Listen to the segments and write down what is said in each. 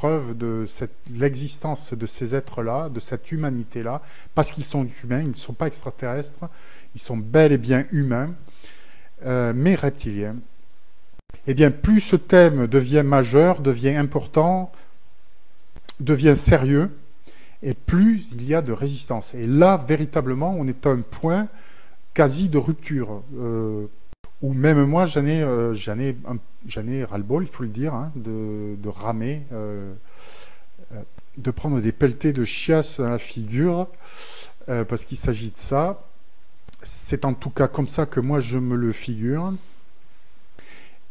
preuve de l'existence de ces êtres-là, de cette humanité-là, parce qu'ils sont humains, ils ne sont pas extraterrestres, ils sont bel et bien humains, mais reptiliens. Eh bien, plus ce thème devient majeur, devient important, devient sérieux, et plus il y a de résistance. Et là, véritablement, on est à un point quasi de rupture, où même moi, j'en ai ras-le-bol, il faut le dire, hein, de ramer, de prendre des pelletées de chiasse dans la figure, parce qu'il s'agit de ça. C'est en tout cas comme ça que moi, je me le figure.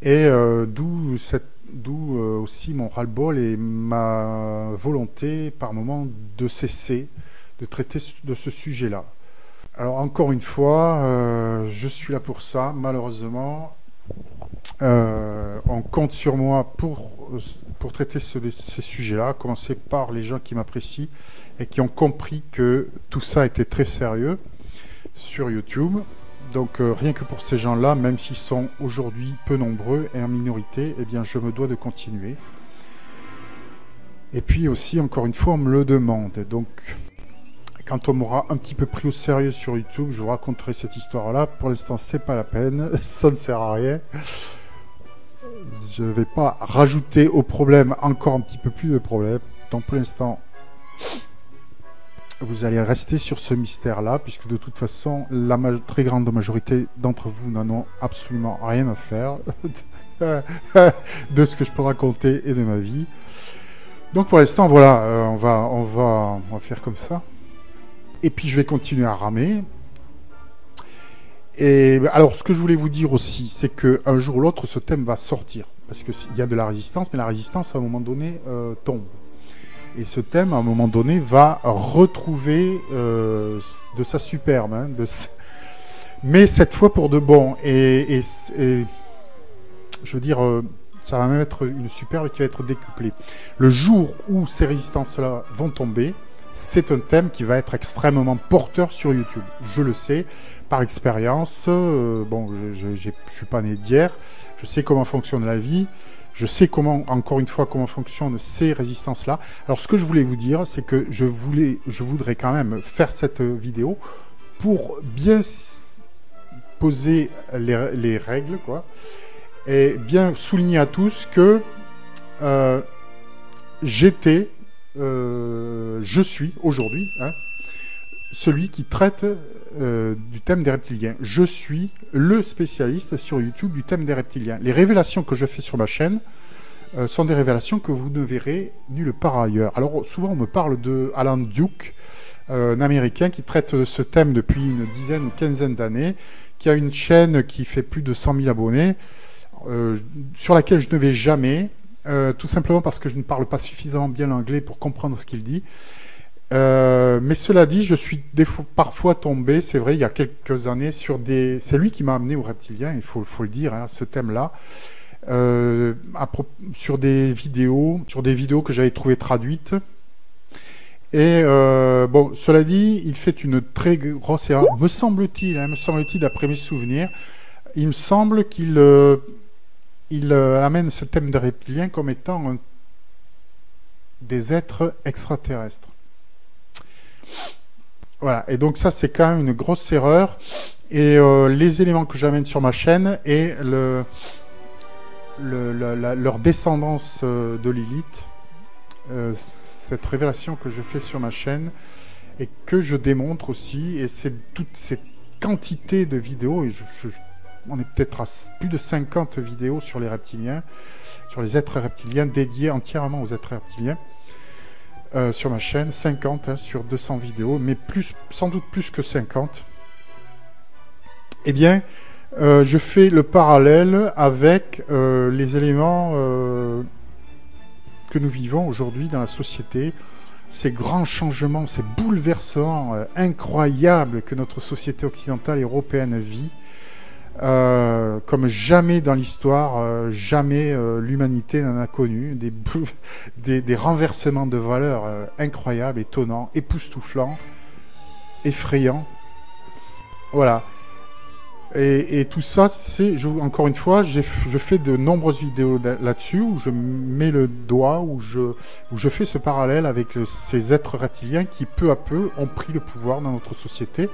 Et d'où aussi mon ras-le-bol et ma volonté par moment de cesser de traiter de ce sujet-là. Alors encore une fois, je suis là pour ça, malheureusement. On compte sur moi pour traiter ces sujets-là, à commencer par les gens qui m'apprécient et qui ont compris que tout ça était très sérieux sur YouTube. Donc rien que pour ces gens-là, même s'ils sont aujourd'hui peu nombreux et en minorité, eh bien je me dois de continuer. Et puis aussi, encore une fois, on me le demande. Donc quand on m'aura un petit peu pris au sérieux sur YouTube, je vous raconterai cette histoire-là. Pour l'instant, c'est pas la peine, ça ne sert à rien. Je ne vais pas rajouter au problème encore un petit peu plus de problèmes. Donc pour l'instant, vous allez rester sur ce mystère-là, puisque de toute façon, la très grande majorité d'entre vous n'en ont absolument rien à faire de ce que je peux raconter et de ma vie. Donc pour l'instant, voilà, on va faire comme ça. Et puis je vais continuer à ramer. Et alors, ce que je voulais vous dire aussi, c'est qu'un jour ou l'autre, ce thème va sortir. Parce qu'il y a de la résistance, mais la résistance, à un moment donné, tombe. Et ce thème, à un moment donné, va retrouver de sa superbe. Hein, mais cette fois pour de bon. Et je veux dire, ça va même être une superbe qui va être décuplée. Le jour où ces résistances-là vont tomber, c'est un thème qui va être extrêmement porteur sur YouTube. Je le sais, par expérience. Bon, je ne suis pas né d'hier. Je sais comment fonctionne la vie. Je sais comment, encore une fois, comment fonctionnent ces résistances-là. Alors, ce que je voulais vous dire, c'est que je voudrais quand même faire cette vidéo pour bien poser les règles, quoi, et bien souligner à tous que je suis aujourd'hui, hein, celui qui traite du thème des reptiliens. Je suis le spécialiste sur YouTube du thème des reptiliens. Les révélations que je fais sur ma chaîne sont des révélations que vous ne verrez nulle part ailleurs. Alors souvent on me parle de Alan Duke, un Américain qui traite ce thème depuis une dizaine ou quinzaine d'années, qui a une chaîne qui fait plus de 100 000 abonnés, sur laquelle je ne vais jamais, tout simplement parce que je ne parle pas suffisamment bien l'anglais pour comprendre ce qu'il dit. Mais cela dit, je suis parfois tombé, c'est vrai, il y a quelques années, sur des... C'est lui qui m'a amené aux reptiliens, il faut le dire, hein, ce thème-là, sur des vidéos que j'avais trouvées traduites. Et bon, cela dit, il fait une très grosse erreur, me semble-t-il, d'après mes souvenirs, il me semble qu'il amène ce thème des reptiliens comme étant des êtres extraterrestres. Voilà, et donc ça c'est quand même une grosse erreur. Et les éléments que j'amène sur ma chaîne et leur descendance de Lilith, cette révélation que je fais sur ma chaîne et que je démontre aussi, et c'est toute cette quantité de vidéos, et on est peut-être à plus de 50 vidéos sur les reptiliens, sur les êtres reptiliens, dédiés entièrement aux êtres reptiliens. Sur ma chaîne, 50 hein, sur 200 vidéos, mais sans doute plus que 50. Eh bien, je fais le parallèle avec les éléments que nous vivons aujourd'hui dans la société, ces grands changements, ces bouleversements incroyables que notre société occidentale et européenne vit, comme jamais dans l'histoire, jamais l'humanité n'en a connu, des renversements de valeurs incroyables, étonnants, époustouflants, effrayants. Voilà. Et tout ça, c'est, encore une fois, je fais de nombreuses vidéos là-dessus où je mets le doigt, où je fais ce parallèle avec ces êtres reptiliens qui, peu à peu, ont pris le pouvoir dans notre société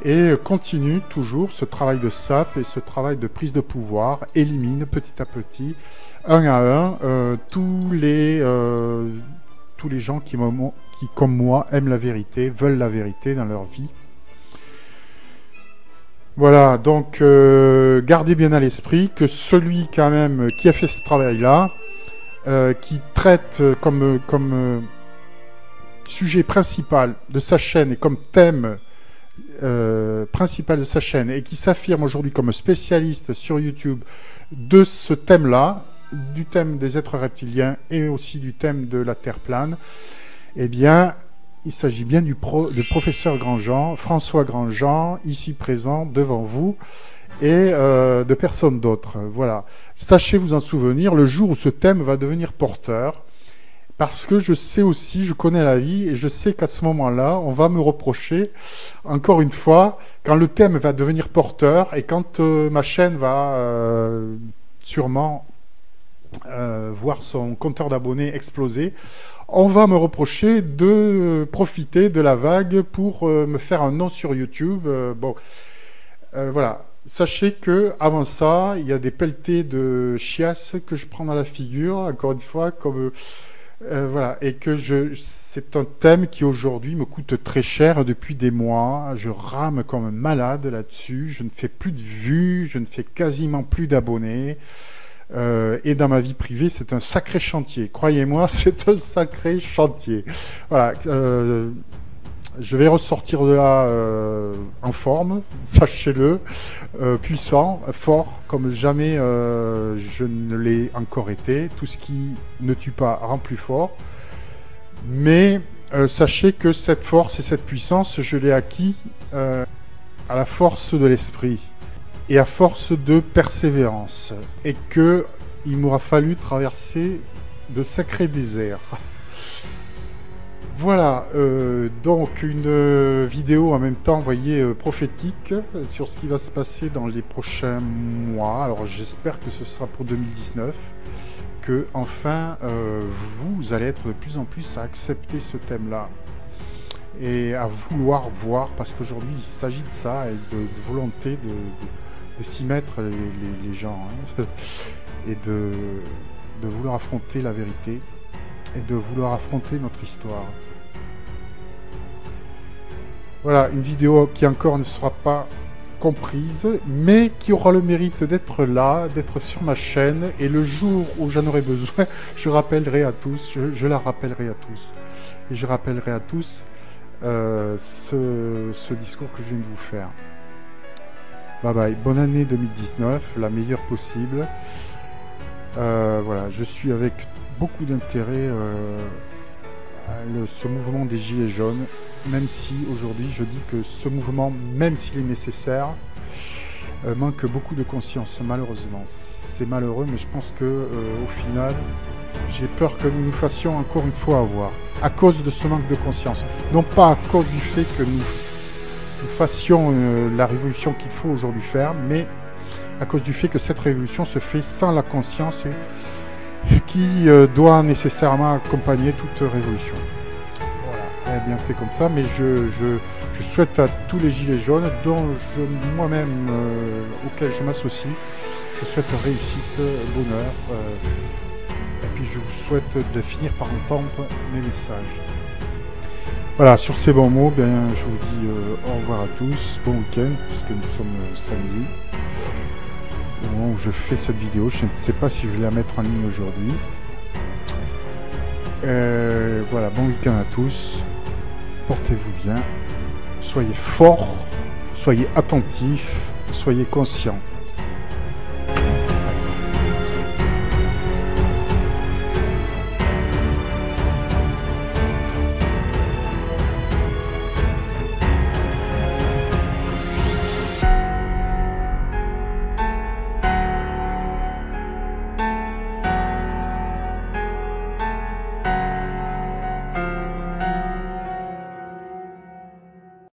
et continuent toujours ce travail de sape et ce travail de prise de pouvoir, élimine petit à petit, un à un, tous les gens qui, comme moi, aiment la vérité, veulent la vérité dans leur vie. Voilà, donc gardez bien à l'esprit que celui quand même qui a fait ce travail-là, qui traite comme sujet principal de sa chaîne et comme thème principal de sa chaîne et qui s'affirme aujourd'hui comme spécialiste sur YouTube de ce thème-là, du thème des êtres reptiliens et aussi du thème de la Terre plane, eh bien... Il s'agit bien du professeur Grandjean, François Grandjean, ici présent devant vous, et de personne d'autre. Voilà. Sachez vous en souvenir le jour où ce thème va devenir porteur, parce que je sais aussi, je connais la vie, et je sais qu'à ce moment-là, on va me reprocher, encore une fois, quand le thème va devenir porteur, et quand ma chaîne va sûrement voir son compteur d'abonnés exploser, on va me reprocher de profiter de la vague pour me faire un nom sur YouTube. Voilà. Sachez que avant ça, il y a des pelletés de chiasses que je prends dans la figure, encore une fois, comme voilà, et que c'est un thème qui aujourd'hui me coûte très cher depuis des mois. Je rame comme un malade là-dessus. Je ne fais plus de vues, je ne fais quasiment plus d'abonnés. Et dans ma vie privée, c'est un sacré chantier. Croyez-moi, c'est un sacré chantier. Voilà. Je vais ressortir de là en forme, sachez-le, puissant, fort, comme jamais je ne l'ai encore été. Tout ce qui ne tue pas rend plus fort. Mais sachez que cette force et cette puissance, je l'ai acquis à la force de l'esprit. Et à force de persévérance, et que il m'aura fallu traverser de sacrés déserts. Voilà, donc une vidéo en même temps, vous voyez, prophétique sur ce qui va se passer dans les prochains mois. Alors j'espère que ce sera pour 2019, que enfin vous allez être de plus en plus à accepter ce thème-là et à vouloir voir, parce qu'aujourd'hui il s'agit de ça, et de volonté de s'y mettre les gens, hein, et de vouloir affronter la vérité et de vouloir affronter notre histoire. Voilà, une vidéo qui encore ne sera pas comprise, mais qui aura le mérite d'être là, d'être sur ma chaîne, et le jour où j'en aurai besoin, je rappellerai à tous, je la rappellerai à tous, et je rappellerai à tous ce discours que je viens de vous faire. Bye bye, bonne année 2019, la meilleure possible. Voilà, je suis avec beaucoup d'intérêt ce mouvement des Gilets jaunes, même si aujourd'hui je dis que ce mouvement, même s'il est nécessaire, manque beaucoup de conscience, malheureusement. C'est malheureux, mais je pense que au final, j'ai peur que nous nous fassions encore une fois avoir, à cause de ce manque de conscience. Non pas à cause du fait que nous fassions la révolution qu'il faut aujourd'hui faire, mais à cause du fait que cette révolution se fait sans la conscience et qui doit nécessairement accompagner toute révolution. Voilà, eh bien c'est comme ça, mais je souhaite à tous les gilets jaunes, dont moi-même, auxquels je m'associe, je souhaite réussite, bonheur, et puis je vous souhaite de finir par entendre mes messages. Voilà, sur ces bons mots, bien, je vous dis au revoir à tous, bon week-end, puisque nous sommes samedi, au moment où je fais cette vidéo. Je ne sais pas si je vais la mettre en ligne aujourd'hui. Voilà, bon week-end à tous, portez-vous bien, soyez forts, soyez attentifs, soyez conscients.